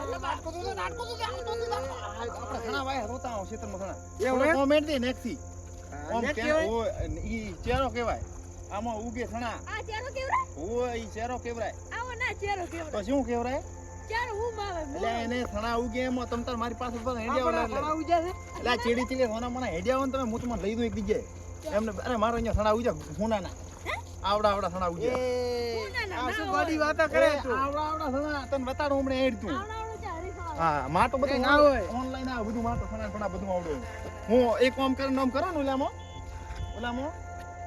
આપણે ઘણા વાય રોતા આવો ક્ષેત્રમાં ઘણા એવું કોમેન્ટ દે નેક્સી ઓમ નેક કે કહેવાય? ઓ ઈ ચેરો કહેવાય આમાં ઉગે થણા આ ચેરો કેવરા ઓ ઈ ચેરો કહેવાય આવો ના ચેરો કેવરા તો શું કહેવાય ચાર હું માવે એટલે એને થણા ઉગે એમાં તમ તાર મારી પાસે પર હેડિયા આપણા વાળા ખાણા ઉજ્યા છે એટલે આ ચીડી હોના મને હેડિયા હોય ને તમે હું તમને લઈ દઉં એક જગ્યાએ એમને અરે મારે અહીંયા થણા ઉજ્યા હોનાના આવડા થણા ઉજ્યા આ શું ગાડી વાતો કરે તું આવડા થણા તને બતાડું હમણે હેડ તું આવડાવડો ચારી ખાવા હા માટો બધું ના હોય. ઓનલાઈન આ બધું માટો થણા બધું આવડે હું એક કામ કરીને નામ કરો ને ઓલામાં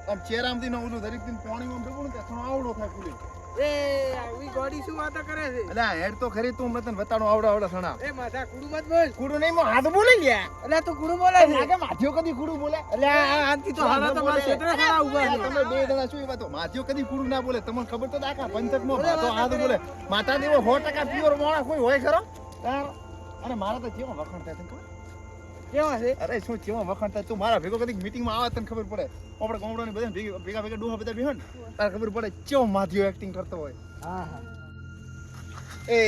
આમ ચેરામથી નો ઓલું દરેક દિન પાણીમાં ભેગું ને ત્યાં આવડો થાય પૂરી એ આવી ગાડી શું વાતો કરે છે એટલે આ હેડ તો ખરી તું મને તને બતાડું આવડા થણા એ માથા કુડું મત બોલ કુડું નહીં મો હાથ બોલી ગયા એટલે તું કુડું બોલે છે લાગે માથિયો કદી કુડું બોલે એટલે આ આનથી તો હારા તમારા ક્ષેત્રે ખાડા ઉભા છે તમે બે જણા શું એ વાતો માથિયો કદી કુડું ના બોલે તમને ખબર તો આખા પંચકમાં ભાતો હાથ બોલે માતા દેવો 100% પ્યોર મોણા કોઈ હોય ખરો તાર અને મારા તો કેવો વખાણ થાય તને ખબર? કેવા છે અરે શું કેવો વખાણ થાય તું મારા ભેગો કદી મીટિંગમાં આવે તને ખબર પડે આપણે ગામડાની બધા ભેગા ભેગા ડોહા બધા બેહન તારે ખબર પડે કેવો માથિયો એક્ટિંગ કરતો હોય હા હા એ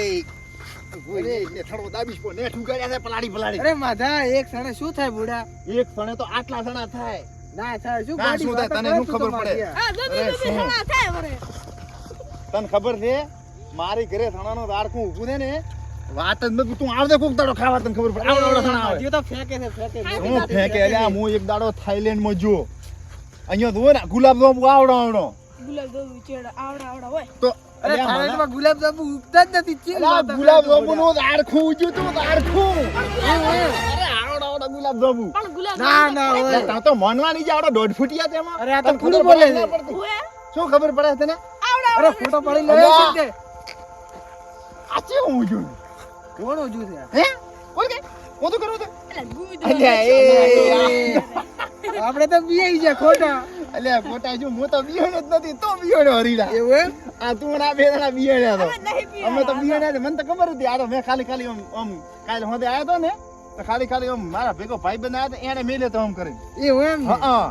ઓય ને થડો દાબીશ પો નેઠ ઉગાડ્યા છે પલાડી અરે માથા એક સણે શું થાય બુડા એક સણે તો આટલા સણા થાય ના થાય શું ના, ગાડી શું થાય? વાતો તને કરે શું તું તો ખબર પડે? માથિયા. આ દોબી અરે, દોબી શું? સણા થાય વરે તને ખબર છે મારી ઘરે સણાનો દાડકું ઊભું છે ને વાત જ નથી તું આવદે કોક દાડો ખાવા તને ખબર પડે આવડો સણા આવે માથિયો તો ફેંકે છે ફેંકે હું ફેંકે અલ્યા હું એક દાડો થાઈલેન્ડમાં જો અહીંયા તો ને ગુલાબ જાંબુ આવડો ગુલાબ દોબી ચેડા આવડા હોય તો અરે અલ્યા મને- થાઈલેન્ડમાં ગુલાબ જાંબુ ઉગતા જ નથી ચીન અલ્યા વાતો કરે ગુલાબ તું જાંબુ બુડા. નું દાડકું ઉજ્યું તું દાડકું અરે આવડો ગુલાબ જાંબુ પણ ગુલાબ ના ના એટલે હોય તાર તો માનવાની જ આવડો 1.5 ફૂટિયા તેમાં અરે આ તો તને કુડું ખબર બોલે પડે છે. ના પડતી? હોય શું ખબર પડે તને અરે ફોટો પડી લે અલ્યા. છે આ કેવું ઉજ્યું કોણ ઓજું છે હે કોણ કે કોતો કરું તે એટલે ગુજ અલ્યા આપણે તો બીઆઈ છે ખોટા અલ્યા ખોટા જો હું તો બિયાણ જ નથી તો બિયાણો હરીડા એવું એમ આ તું ના બે જણા બિયાણ્યા તો નહીં પીવા અમે તો બિયાણ્યા છે મને તો ખબર હતી આ તો મેં ખાલી આમ કાલે હોદે આયો તો ને તો ખાલી આમ મારા ભેગો ભાઈબંધ આયો તો એને મેલે તો આમ કરી એવું એમ ને? હા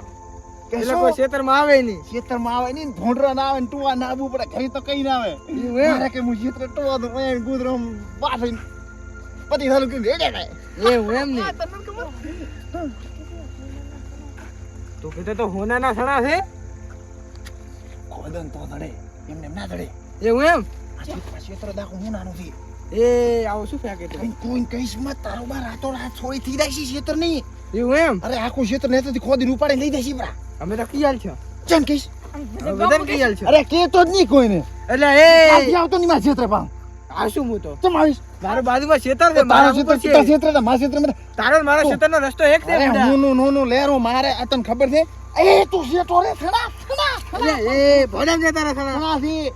કે એટલે શું કોઈ ક્ષેત્રમાં આવે નહીં ખેતરમાં આવે ને ભોંડરા ના આવે ને ટુવા ના આવવું પડે કઈ તો કઈ ના આવે એવું એમ? મારે કે હું ખેતર ટુવા તો એ ગુદરો બાફી પતિ હાલું કે રેડે કાય એવું એમ ને તને ખબર તો કીધું તો હોનાના સણા છે ખોદન તો ધડે એમને એમ ના ધડે એવું એમ આ ક્ષેત્ર દાખો હું નાનું થી એ આવું શું ફેંકે તું કોઈ કહીશ મત તારો બાર રાતો રાત છોડી થઈ જાય છે ક્ષેત્ર નહીં એવું એમ અરે આખું ક્ષેત્ર નેતેથી ખોદીને ઉપાડીને લઈ જાય છે બરા અમે તો કિયાલ છો ચમ કહીશ બધા કિયાલ છો અરે કે તો જ નહીં કોઈને એટલે આથી એ આવતો નહીં મારા ક્ષેત્ર પામ આ શું હું તો ચમ આવીશ મારા બાજુમાં ક્ષેત્ર છે તારા મારા ક્ષેત્ર ઉપર છે તારા ક્ષેત્ર મારા ક્ષેત્ર માં તારો ને મારા ક્ષેત્રનો રસ્તો એક છે અરે બુડા. હું નું લેરો મારે આ તને ખબર છે એ તું ક્ષેત્રો રે થણા એટલે એ ભોળા છે તારા સણા થણાથી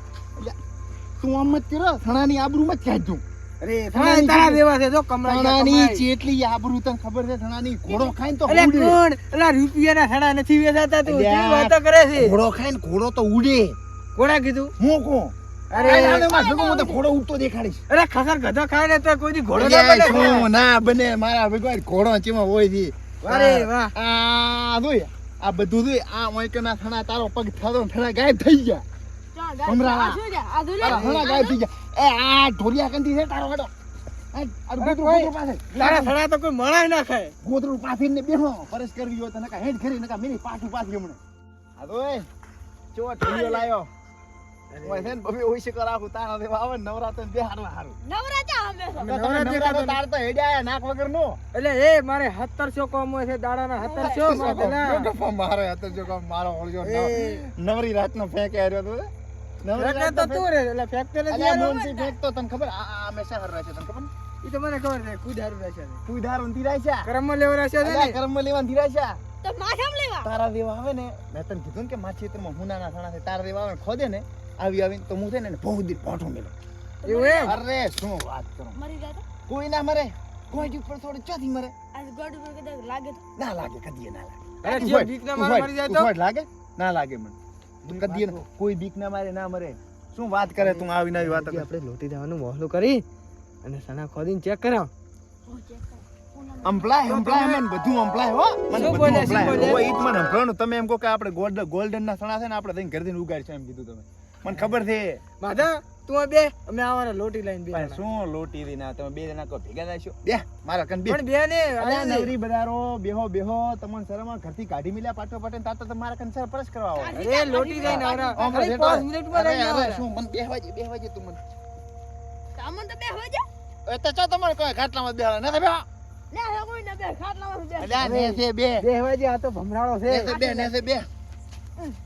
તું આમ મત કરો થણાની આબરૂ મત કાઢ તું અરે સણા તારા દેવા છે જો કમળા થણાની જેટલી આબરૂ તને ખબર છે થણાની ઘોડો ખાઈને તો અરે ઉડે કોણ અલા રૂપિયાના સણા નથી વેચાતા તું અલ્યા. કેવી વાતો કરે છે ઘોડો ખાઈને ઘોડો તો ઉડે કોણે કીધું હું કો અરે અરે માર ભેગો હું તો ઘોડો ઉડતો દેખાડીશ અરે ખસર ગધો ખાય ને તો કોઈ દી ઘોડો ના અલ્યા, બને શું ના બને મારા ભેગો ઘોડો ચેમાં હોય છે અરે વાહ આ જોય આ બધું જોય આ ઓયકના થણા તારો પગ થાતો ને થણા ગાયબ થઈ ગયા હમણાં. તારા થણા ગાયબ થઈ ગયા એ આ ઢોલિયા કંદી છે તારો હેડો આ ગોદરું પાસે તારા સણા તો કોઈ મળાય ના ખાય ગોદરું પાથીને બેહો પરસ કરવી હોય તો નકા હેડ ખરી નકા મેરી પાઠું પાથી હમણે આ તો એ ચો ઢોલિયો લાયો ઓય છે ને બબે ઓય શિકર આખું તારા દેવા આવે ને નવરાત્રી બે હારું હારું નવરાત્રી તાર તો હેડ્યા નાક વગર નો એટલે એ મારે 1700 કોમ હોય છે દાડાના 1700 માથેના. મારે હતો જો કામ મારો ઓળજો એ. નવરી રાતનો ફેંકે આવ્યો તો નવરી ફેંકે તો તું રે એટલે ફેંકતે નથી અલ્યા યાર. મોનથી ફેંકતો તને ખબર આ મે શહર રહે છે તને ખબર ઈ તો મને ખબર છે કુદારું રહેશે ને. તું ધાર ઊંધી રહે છે કરમમાં લેવા રહેશે ને અલ્યા કર્મ લેવાન ધીરા છે તો માથામ લેવા તારા દેવા આવે ને મેં તને કીધું ને કે મારા ક્ષેત્રમાં હુનાના થાણા છે તારા દેવા આવે ને ખોદે ને આવીને તો હું છે ને બહુ દી પાઠો મેલો એવું એમ અરે શું વાત કરો મરી જાય તો કોઈ ના મરે કોઈ ઉપર થોડું ચોથી મરે આ ગોડ ઉપર કદાચ લાગે તો ના લાગે કદીએ ના લાગે અરે તું જે હોય, બીક ના તું મારે હોય, મરી જાય તું તો હોય લાગે ના લાગે મને તું કદીએ ના- કોઈ બીક ના મારે ના મરે શું વાત કરે તું આવીને આવી વાતો કરે આપણે લોટી દેવાનું મોહલું કરી અને સણા ખોદીને ચેક કરાવ હું ચેક કર અમ્પ્લાય મને બધું અમ્પ્લાય હો મને શું બધું બોલે, અમ્પ્લાય શું બોલે? હો ઈ જ મને અમ્પ્લાયનું તમે એમ કહો કે આપણે ગોલ્ડન ના સણા છે ને આપણે થઈને ઘરે જઈને ઉગાડ છે એમ કીધું તમે મને ખબર છે માધા તું બે અમે આવવાના લોટી લઈને બે ભાઈ જણા. શું લોટી રી ના તમે બે જણા કો ભેગા થાશો બે મારા કન બે પણ બે ને અલ્યા નવરી બધારો બેહો તમને શરમ ઘરથી કાઢી મિલ્યા પાટો પાટે તાર તો તમારા કન સર પરસ કરવા આવો અરે લોટી લઈને આવરા આમ ખાલી બેઠો 5 મિનિટમાં લઈને અરે આવરા. શું મન બેહવા જે તું મન અમન તો બે હોય જા એ તો ચો તમારે કોઈ ખાટલામાં બેહાડા ન બેહો લે હવે કોઈ ના બે ખાટલામાં બે અલ્યા ને છે બે બેહવા જે આ તો ભમરાળો છે. ને છે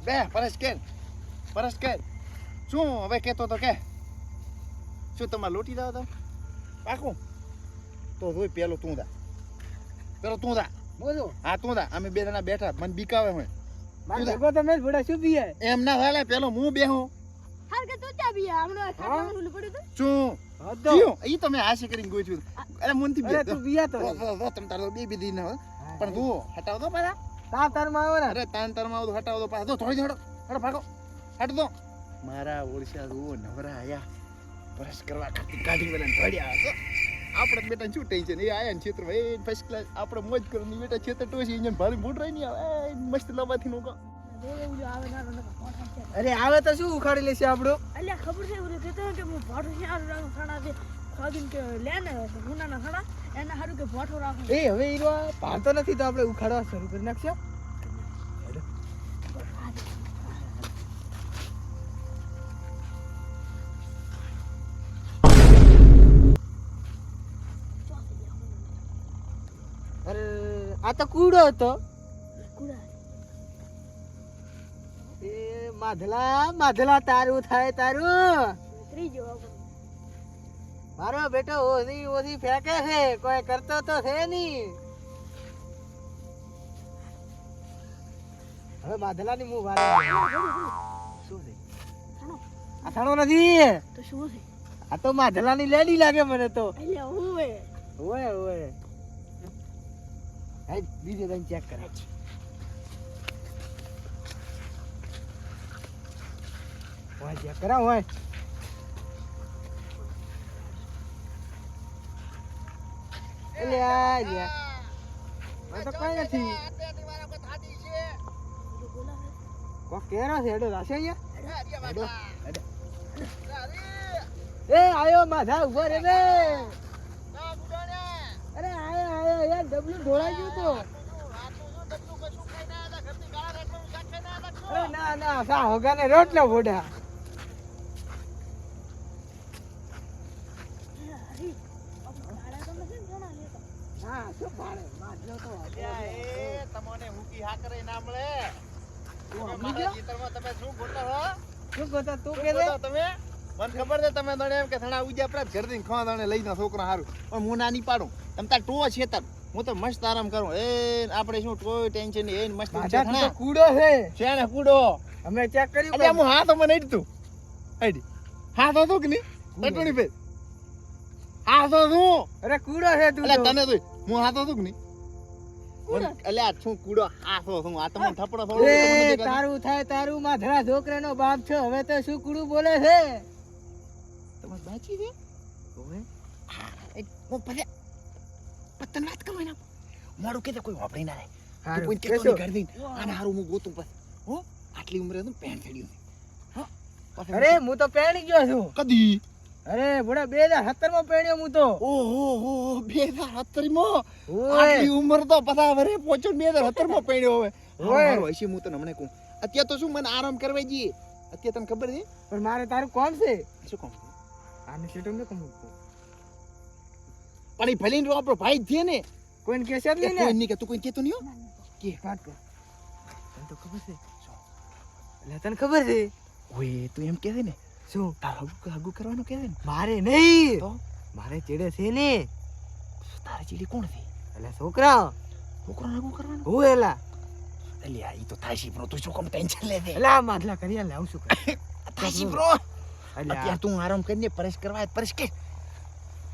બે પરસ કે શું હવે કેતો તો કે શું તમારે લોટી દાવ તો પાકું તો જોઈ પેલો તું દા બોલો હા તું દા અમે બે જણા બેઠા મને બીકાવે હોય માર ભેગો તમે જ ભડા શું પીએ? એમ ના થાય પેલો હું બેહું હાર કે તું ચા બી હમણાં ખાટલામાં ઓલું પડ્યું તું શું હતો. જીઓ ઈ તો મેં આશી કરીને ગોઠવ્યું અરે મનથી બે અરે તું પીયા તો તમ તારો બે બી ન પણ તું હટાવ દો પાછા તારમાં આવે ને. અરે તારમાં આવું હટાવ દો પાછા તો થોડી હટો ભાગો હટ દો મારા ઓળશા જુઓ નવરા આયા બ્રશ કરવા ખાતી કાઢી વેલા ઢળ્યા તો આપણે બેટા શું ટેન્શન એ આયા ને ક્ષેત્ર ભાઈ ફર્સ્ટ ક્લાસ આપણે મોજ કરવાની બેટા ક્ષેત્ર ટોસી ઇન્જન ભારે મોડ રહી નહીં આવે મસ્ત લબાથી નો ઓલું આવે ના ના મોટા છે અરે આવે તો શું ઉખાડી લેશે આપણું? અલ્યા ખબર છે ઓલું કહેતો કે હું ભાઠો છે આ રંગ ખાડા છે ખાધું કે લે ને ગુનાના ખાડા એના હારું કે ભાઠો રાખો એ હવે ઈરો પાડતો નથી તો આપણે ઉખાડવા શરૂ કરી નાખશું. અરે આ તો કૂડો હતો. કુડા એ માધલા તારું થાય તારું. ત્રીજો આપણો મારો બેટો ઓછી ફેંકે છે, કોઈ કરતો તો છે નહીં. હવે માધલાની મું વારે શું છે? આ થાણો નથી, તો શું છે આ તો માધલાની લેડી લાગે મને તો. અલ્યા હું હે ઓય હાઈ બીજે તને ચેક કરે. ઓય ચેક કરા ઓય. અલ્યા લ્યા આ તો કઈ નથી. કોક કેરો છે એડો રાશે અહીંયા. એડો એડો. એ આયો માધા ઉભો રે બે. અરે આયો યાર ડબલું ઢોળાઈ ગયું તો. અરે ના ના સા હોગાને રોટલો બોડા. હા શું પાડે માધલો તો તમને હુકી હા કરે ના મળે મારા ચિત્રમાં તમે શું બોલતા હો શું કહો તું શું કે બોલો તમે મને ખબર છે તમે દણે એમ કે થણા ઉજ્યા આપણા ઘરથી ખવા દણે લઈને છોકરા હારું પણ હું ના નહીં પાડું તમ તાર ટો છે તાર હું તો મસ્ત આરામ કરું એ આપણે શું કોઈ ટેન્શન નહીં એ મસ્ત માધા તો કૂડો છે. છે ને કૂડો અમે ચેક કર્યું એટલે હું હાથ મને ઈડતું આઈડી હાથ હતો કે નહીં ટટોણી પે હાથ હતો અરે કૂડો છે તું એટલે તો. તને તો હું હાથ હતો કે નહીં એટલે આ શું કૂડો હાથ હતો આ તમને થપડો થોડો એ તારું થાય તારું માધરા છોકરાનો બાપ છો હવે તો શું કૂડું બોલે છે? તમાર બાચી છે ઓય એક ઓ પલે પતન વાત કરો એના મોડું કે કોઈ વાપરી ના રે તું કોઈ કેતો નહીં ઘર દી આને હારું હું ગોતું બસ હો આટલી ઉંમરે તો પેન્ટ થડ્યું હો અરે હું તો પહેણી ગયો છું. કદી અરે બોડા 2017 માં પહેણ્યો હું તો. ઓહો હો 2017 માં ઓય આટલી ઉંમર તો પતા વરે પહોંચો 2017 માં પહેણ્યો હવે ઓય. હારું હશે હું તને હમણે કહું અત્યારે તો શું મને આરામ કરવા જઈએ અત્યારે તને ખબર છે પણ મારે તારું કોણ છે? શું કહું આને સેટો ને કમ પણ એ ભલે ને આપણો ભાઈ જ છે ને કોઈને કેસે જ કોઈ નહીં ને. નહીં કે તું કોઈ કેતો નહીં હો કે વાત કર. તને તો ખબર છે એટલે તને ખબર છે ઓય તું એમ કહે છે ને શું તાર હગું કરવાનું કહે છે ને મારે નહીં તો મારે ચેડે છે ને તારે ચીડી કોણ છે એટલે છોકરા છોકરાને હગું કરવાનું હું એલા એટલે આ ઈ તો થાય છે બ્રો તું શું કામ ટેન્શન લે છે એટલે આ માધલા કરી આલે આવું શું કરે થાય છે બ્રો એટલે અત્યારે તું આરામ કરીને પરેશ કરવા પરેશ કે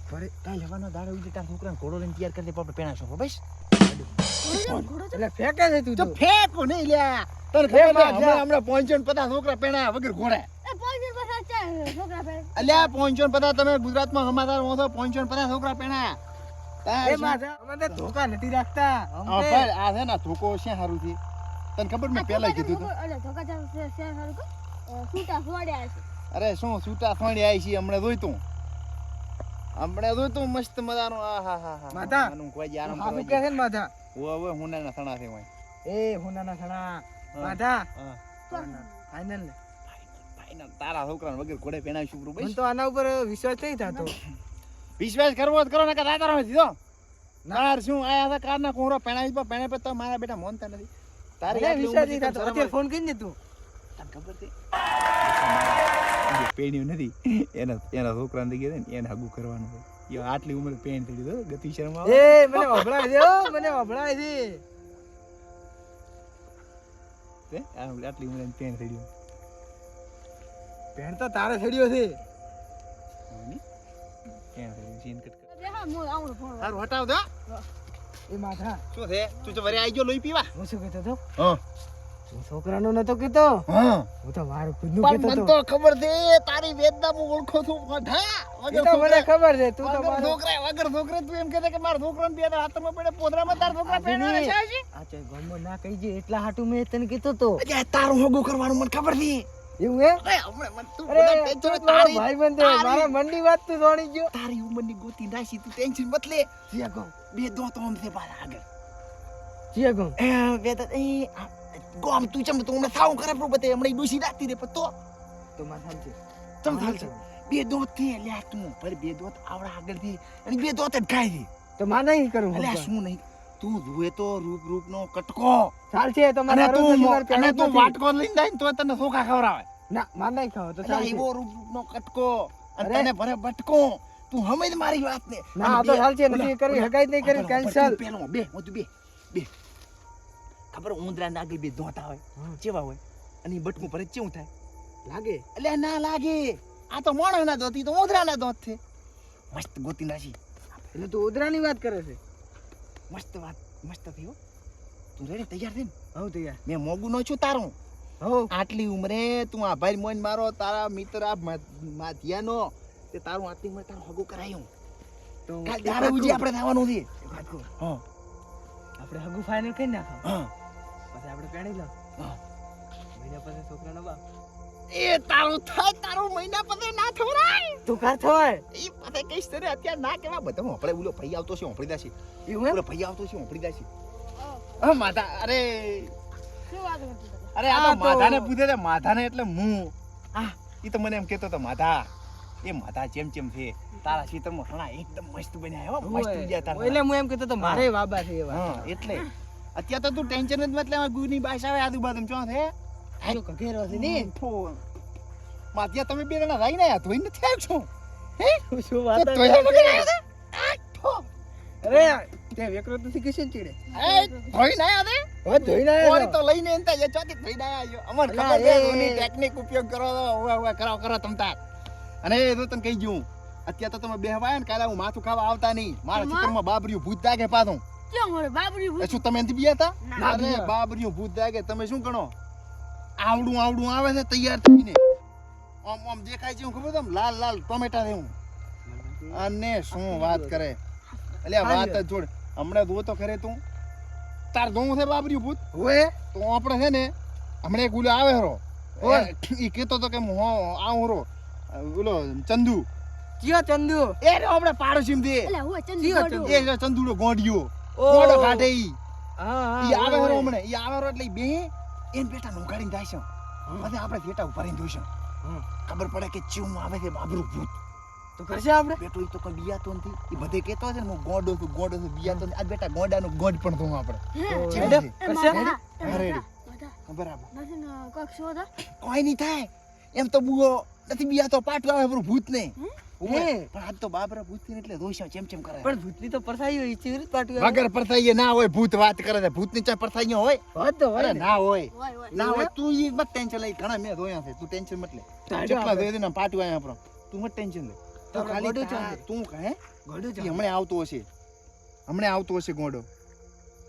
પરે કાલ હવાનો દાડો ઉડી તાર છોકરાને ઘોડો લઈને તૈયાર કરી દે આપણે પેણાશો બસ એટલે ફેંકે છે તું તો તો. ફેંકો નહીં લ્યા તને એ ખબર માં છે હમણાં 550 છોકરા પેણા વગર ઘોડે એ પોઈન્ટ પાછા ચા છોકરા પે અલ્યા 550 તમે ગુજરાતમાં સમાચાર વાંચો 550 છોકરા પેણા એ માધા અમે તો ધોકા નથી રાખતા આ ભાઈ આ છે ને ધોકો છે હારું થી તને ખબર મેં પહેલા કીધું હતું અરે ધોકા ચા સે સારું કો સૂટા સોડ્યા છે અરે શું છૂટા થોડી આવી છે હમણાં જોઈતું મસ્ત મજાનું આહાહા માતા આનું કોઈ જ આરામ હાબુ કરવા કે છે ને માધા ઓવે હુનાના થણા છે હોય એ હુનાના સણા માધા હા ફાઇનલ ને ફાઈનલ તારા છોકરાને વગર ઘોડે પેણાવીશું બરો મને તો આના ઉપર વિશ્વાસ નહીં થતો વિશ્વાસ કરવો જ કરો ને કે રાતા રહે દીધો નાર શું આયા હતા કારના કોહરો પેણાવી પેણે પર તો મારા બેટા મોનતા નથી તારે અરે વિશ્વાસ નહીં થતો અત્યારે ફોન કરીને તું તને ખબર છે પેણ્યું નથી એના છોકરાને થઈ ગયા ને એને હગું કરવાનું હોય એ આટલી ઉંમરે પેણ થઈ દીધો ગતિ શર્મા એ મને વભળાય છે હો મને વભળાય છે તે આટલી ઉંમરે પેણ થઈ ગયું પેન તો તારે છેડ્યો છે તારું હટાવ દો એ માથા શું છે તું તો વરે આવી ગયો લોહી પીવા હું શું કહેતો હતો હા હું છોકરાનો નતો કહેતો હા હું તો મારું ખુદનું પણ કહેતો મને હતો તો ખબર છે તારી વેદના હું ઓળખો છું ગધા એ તો મને ખબર છે તું તો વગર મારો છોકરા તું એમ કહેતા કે મારા છોકરાને બે હાથમાં પડે પોદરામાં તાર છોકરા પહેરવાના છે હજી આ ચાલ ગમો ના કહી જે એટલા હાટું મેં તને કીધું તો અજે તારું હગું કરવાનું મને ખબર છે એવું હે અરે હમણાં મને તું અરે બધા તું ટેન્શન મારો ભાઈબંધ છે મારા મનની વાત તું જાણી ગયો તારી ઉંમરની ગોતી નાસી તું ટેન્શન મત લે જીયા ગો બે દો તો આમ છે બાર આગળ જીયા ગો એ બે તો એ ગોમ તું ચમ તું મને સાવ કરે પ્રો બતે હમણાં ડોસી રાખતી રે પતો તો માથામ છે ચમ થાલ છે બે દોત થી લ્યા તું પર બે દોત આવડા આગળ થી અને બે દોત જ ખાઈ દે તો માં નહીં કરું અલ્યા શું નહીં તું જુએ તો રૂપ નો કટકો ચાલ છે તો અને મારા તું વાટકો લઈને જાય ને તો તને સોખા ખવરાવે ના માં નહીં ખાવ તો ચાલ અલ્યા છે એવો રૂપ નો કટકો અને અરે. તને ભરે બટકો તું સમજ મારી વાત ને ના તો ચાલ છે નથી કરી હગાઈ નહીં કરી કેન્સલ પેલો બે હું બે ખબર ઉંદરા ના આગળ બે દોતા હોય કેવા હોય અને ઈ બટકું ભરે કેવું થાય લાગે અલ્યા ના લાગે આ તો મોણો ના દોતી તો ઉંદરા ના દોત છે મસ્ત ગોતી નાસી એટલે તું ઉદરાની વાત કરે છે મસ્ત વાત મસ્ત થયો તું રેડી તૈયાર થઈ ને હવ તૈયાર મેં મોગું નો છું તારું હવ આટલી ઉંમરે તું આ ભાઈ મોન મારો તારા મિત્ર આ માધ્યાનો તે તારું આટલી ઉંમરે તારું હગું કરાયું તો કાલ દાડે ઉજી આપણે થવાનું છે વાત કહું હા આપણે હગું ફાઇનલ કરી નાખો હા પછી આપણે પેણી લો હા. મહિના પછી છોકરાનો બાપ એ તારું થાય તારું મહિના પછી ના થવરાય તું કાર થોય એ પછી કઈશ તને અત્યારે ના કેવા બધા આપણે ઓલો ભાઈ આવતો છે ઓપડી દાસી એવું ઓલો ભાઈ આવતો છે ઓપડી દાસી હા માતા અરે શું વાત કરતી હતી? અરે આ આ તો તો- માધાને પૂછે છે માધાને એટલે હું આ ઈ તો મને એમ કહેતો તો માધા એ માધા જેમ છે તારા ક્ષેત્રમાં ઘણા એકદમ મસ્ત બન્યા હો મસ્ત ઉજ્યા તારા એટલે હું એમ કહેતો તો મારે વાબા છે એવા હા એટલે અત્યારે તો તું ટેન્શન જ મત લેવા ગુની બાસ આવે આજુબાજુ ચો છે જો કઘેરો છે ને માધ્યા તમે બે જણા રહીને આયા ધોઈ નથી આવ્યો છો શું વાત તો ધોયા વગર આવ્યા છે? અરે તે વેકરો તો શીખી છે ને ચીડે એ ધોઈ ના આવ્યા તે હવે ધોઈને આવ્યો કોરી તો લઈને એનતા એ ચોથી ધોઈ ના આવ્યો અમર અલા, ખબર છે એ- ઓની ટેકનિક ઉપયોગ કરો ઓવે કરો તમ તાર અને એ તો તને કહી ગયું અત્યારે તો તમે બેહવાય ને કાલે હું માથું ખાવા આવતા નહીં મારા ચિત્રમાં બાબરિયું ભૂત દાગે પાછું ક્યાં મળે બાબરી એ ભૂત? શું તમે નથી બીયા હતા ના, અરે બીયા. બાબરિયું ભૂત દાગે તમે શું ગણો આવડું આવે છે તૈયાર થઈને આમ દેખાય છે હું ખબર છે આમ લાલ ટોમેટા જેવું અને શું વાત કરે એટલે આ વાત જ જોડ હમણાં જો તો ખરે તું તાર જોવું છે બાબરિયું ભૂત ઓએ તો આપણે છે ને હમણાં એક ઓલો આવે હરો ઓય. એ કહેતો તો કે હું આવું રો ઓલો ચંદુ કયો ચંદુ એ રે આપણે પાડોશી થી એટલે હું ચંદુ જીઓ ગોડો. ચંદુ. એ રે ચંદુડો ગોંડિયો ઓ. ગોંડો કાઢે ઈ હા ઈ આવે હરો હમણે ઈ આવે હરો એટલે ઈ બે એન બેટા નોગાડીને જાય છે પછી આપણે બેટા ઉપર રહીને જોઈશું ખબર પડે કે ચીવું આવે છે બાબરું ભૂત તો કરશે આપણે બેટો ઈ તો કોઈ બિયાતો નથી ઈ બધે કહેતો છે ને હું ગોંડો છું બિયાતો નથી આ બેટા ગોંડાનો ગોંડ પણ ધોવું આપણે હે, તો છે. હેડો, એ કરશે માધા, એ અરે. માધા, બરાબર નથી ને કોક શું હતા? કોઈ નહીં થાય એમ તો બુઓ નથી બિયાતો પાટું આવે બરું ભૂત નહીં હે. પણ આજ તો બાબરા ભૂત ને એટલે રોઈશા ચેમ કરે પણ ભૂતની તો પરસાઈ હોય ચીવી રીત પાટું વગર પરથાઈએ ના હોય ભૂત વાત કરે છે ભૂત ની ચા પરથાઈએ હોય વાત તો હોય અરે ને. ના હોય હોય. ના હોય તું ઈ મત ટેન્શન લઈ ઘણા મેં ધોયા છે તું ટેન્શન મત લે ટાઢો જેટલા આપણે. ધોઈ દે ને પાટું આયા આપણો તું મત ટેન્શન લે તું આપણે ખાલી ગોડું તા- ચાલે. તું કહે ગોડું ઈ ચાલે. હમણે આવતો હશે ગોડો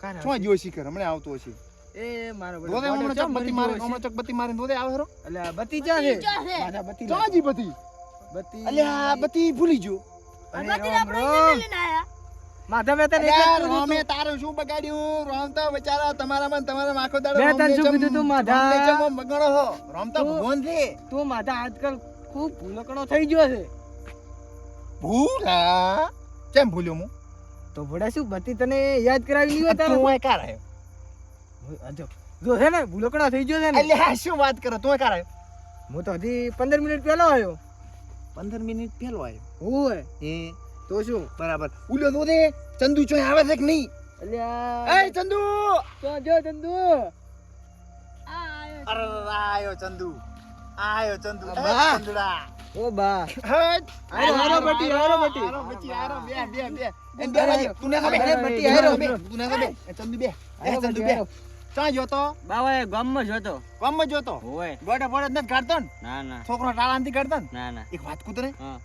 કાન શું આવશે. જોઈ શીખર હમણે આવતો હશે એ મારો બેટો ધોદે ગોડો હમણે ચમ ચકબત્તી મરી મારે ગયો હમણે ચકબત્તી મારીને ધોદે આવે હરો એટલે આ બત્તી ચા છે ચા છે. માથા બત્તી ચાજી બધી બત્તી અલ્યા બત્તી ભૂલી ગયો અરે બત્તી રામ આપણે રામ. લઈને આયા. માથા મેં તને અલ્યા, એક જ કીધું રોમે તું. તારું શું બગાડ્યું રોમ તો બચારા તમારામાં ને તમારામાં આખો દાડો મેં તને રોમને શું ચમ- કીધું તું, માધા? રોમને ચમ આમ બગાડો છો રોમ તો તું- ભગવાન છે તું માથા આજકાલ ખૂબ ભૂલકડો થઈ ગયો છે. ભૂલા કેમ ભૂલ્યો હું? તો ભડા શું બધી તને યાદ કરાવી લીધો તારે? તું કાર આવ્યો? જો જો છે ને ભૂલકડો થઈ ગયો છે ને. એટલે આ શું વાત કરે? તું કાર આવ્યો? હું તો હજી 15 મિનિટ પહેલો આવ્યો. 15 મિનિટ પહેલો આવ્યો. ઓય એ તો શું? બરાબર. ઉલ્યો તો દે ચંદુ ચોય આવે છે કે નહીં? અલ્યા એ ચંદુ! તો જો ચંદુ. અરે આયો ચંદુ. આયો ચંદુ. એ બા. ચંદુડા. ઓ બા. હટ. આરો બટી, આરો બટી. આરો બટી, આરો બે બે બે. એ બે અરે, બાજુ. તું ને ખબર? અરે બટી, આરો. તું ને ખબર? એ ચંદુ બે. એ આરો ચંદુ બટી, બે. આરો. ચાં જોતો? બાવાએ ગામમાં જોતો. કોમમાં જોતો? ઓય ગોડે બોડે નથી કાઢતો ને? ના ના છોકરો ટાળાંથી કાઢતો ને? ના ના. એક વાત કૂતરે હા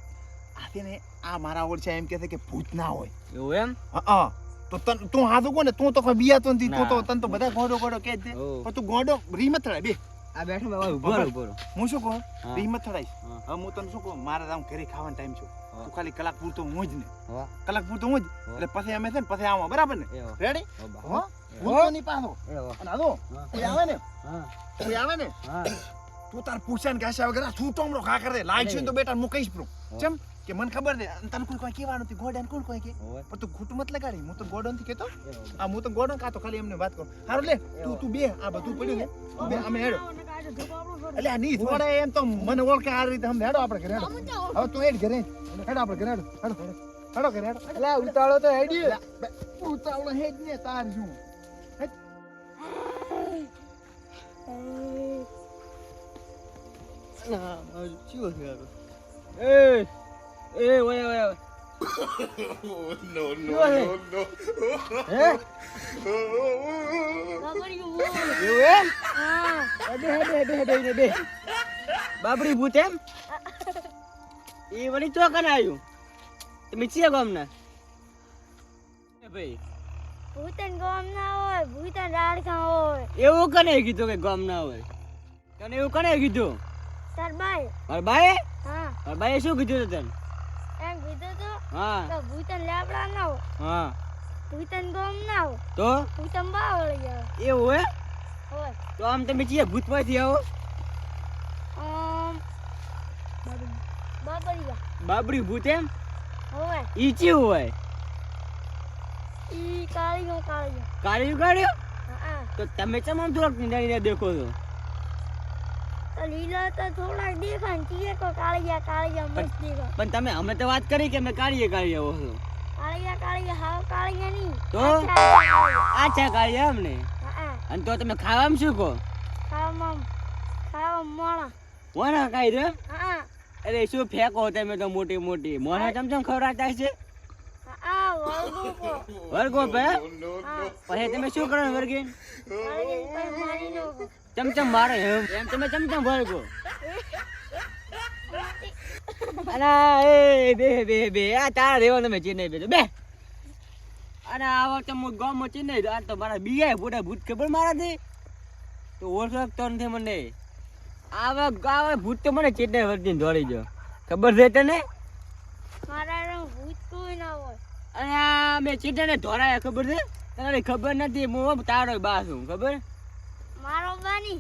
આ છે ને આ મારા ઓળખ્યા એમ કહે છે કે ભૂત ના હોય. એવું એમ? હા તો તું હાથું કોને તું તો કોઈ બિયાતો નથી તું તો ના. તને તો બધા ગોડો ગોડો કહે જ છે ઓહ. પણ તું ગોડો રીમત થડાય બે આ બેઠો બાવા ઉભો રહો, ઉભો રહો. હું શું કહું હા. રીમત થડાઈશ હા. હવે હું તને શું કહું મારે આમ ઘરે ખાવાનો ટાઈમ છે હા. તું ખાલી કલાક પૂરતો હું જ ને હા કલાક પૂરતો હું જ હા. એટલે પછી અમે છે ને પછી આવો બરાબર ને એવો. રેડી ઓ બા. હો ભૂલતો નહીં પાછો એવો. અને હાલો હા. કોઈ આવે ને હા કોઈ આવે ને હા તું તાર પૂછ્યા ને ઘાસ્યા વગર તું ટોમરો ખા કરે લાગશે ને તો બેટા હું કહીશ પ્રો હા. ચમ કે મને ખબર ને અને તને કોઈ કહેવાનું નથી ગોડાને કોણ કોઈ કે ઓય પણ તું ખોટું મત લગાડી હું તો ગોડો નથી કહેતો એવો. આ હું તો ગોડો કાતો ખાલી એમને વાત કરું હારું લે તું બે આ બધું પડ્યું ને તું બે અમે હેડો એટલે આ ની થોડે એમ તો મને ઓળખે આ રીતે અમે હેડો આપણે ઘરે હેડો હવે તું હેડ ઘરે હેડો આપણે ઘરે હેડો હેડો હેડો ઘરે હેડો અલા ઉતાળો તો હેડી. ઉતાવળો હેડ ને તાર શું ના શું છે આ? એ એ ઓય ઓય ઓય. નો હે એવું એમ? બે બાબરી ભૂત એમ? એ વળી ચોકન આવ્યું. તમે છીએ ગામના? એ ભાઈ ભૂતન ગામ ના હોય ભૂતન રાડકા હોય એવું કને કીધું કે ગામ ના હોય? તને એવું કને કીધું? તાર બાઈ મારા બાએ? હા મારા બાએ શું કીધું તું તને? એમ કીધું તો હા કે ભૂતન લેબડા ના હોય હા ભૂતન ગામ ના હોય તો ભૂતન બાવળી આવે એવું હે? હોય તો આમ તમે છીએ ભૂતમાંથી આવો? બાબરિયા બાબરી ભૂત એમ? હોય ઈ ચેવું હોય? ઈ કાળીઓ કાળિયું કાઢ્યો? હા તો તમે ચમ આમ થોડાક નીંદાઈને દેખો છો? તો લીલા તો થોડાક દેખાય ને ચીએ કો કાળિયા મસ્ત દેખાય પણ તમે અમે તો વાત કરી કે અમે કાળીએ આવો છો. કાળિયા હાવ કાળિયા નહીં તો? અચ્છા. આછા કાળીએ એમને? હા અને તો તમે ખાવામાં શું કહો? ખાવા મોણા મોના ખાઈ દો? હા અરે શું ફેંકો તમે તો મોટી મોટી મોના ચમચમ ખવડાવતા છે? હા વળગો કો વર્ગો પે હા પછી તમે શું કરો વર્ગી? કાળિયા પર મારી નો ચમચમ મારે એમ તમે ચમચમ વર્ગો? અલા એ બે બે બે આ તારા રેવા તમે ચીને બે બે અને આ વખતે હું ગામમાં ચીને આ તો મારા બીયા પૂરા ભૂત ખબર મારાથી તો ઓળખતો નથી મને. આવા ભૂત તો મને ચીને વર્ગી દોડી ગયો ખબર છે તને? મારા રંગ ભૂત કોઈ ના હોય અને આ મેં ચીટાને ધોરાયા ખબર છે તને? ખબર નથી હું તારો બા છું ખબર? મારો બાની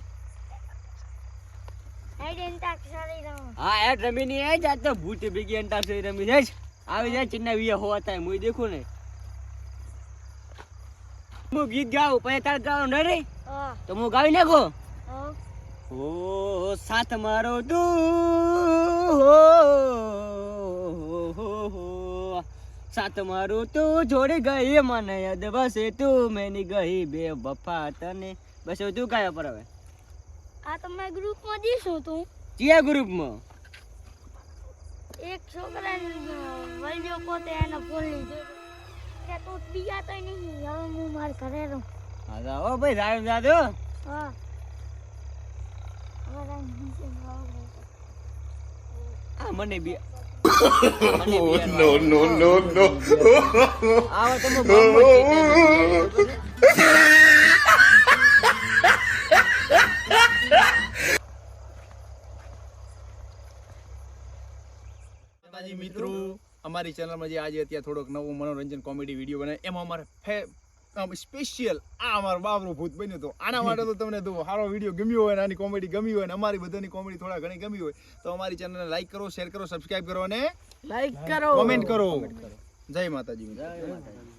હેડેન્ટા સારી રંગ હા એ રમીની એ જ આ તો ભૂત ભેગી અંતાક્ષરી રમી છે જ. આવી જાય ચીના વિયા હોવા થાય હું દેખું ને હું ગીત ગાઉં પછી તારે ગાવાનું નહીં રે હા તો હું ગાવી નાખો. હા ઓ સાથ મારો તું સાથ મારું તું જોડી ગઈ મને યાદ બસે તું મેની ગઈ બે વફા તને બસ હવે તું ગાયા પર હવે આ તમે ગ્રુપમાં દીશું તું ચિયા ગ્રુપમાં? એક છોકરાને વળજો પોતે એનો ફોન લીધો કે તું બીજા તો નહીં હવે હું માર ઘરે રહું હા જા ઓ ભાઈ રામ દાદો હા હવે નીચે આ મને બી નો આવો તમે બહુ મિત્રો અમારી ચેનલમાં જે આજે અત્યારે થોડોક નવો મનોરંજન કોમેડી વિડીયો બને એમાં અમારે આમ સ્પેશિયલ આ અમારો બાબરો ભૂત બન્યો તો આના માટે તો તમને તો સારો વિડીયો ગમ્યો હોય ને આની કોમેડી ગમી હોય ને અમારી બધાની કોમેડી થોડા ઘણી ગમી હોય તો અમારી ચેનલને લાઈક કરો, શેર કરો, સબસ્ક્રાઇબ કરો અને લાઈક કરો, કોમેન્ટ કરો. જય માતાજી. જય માતાજી.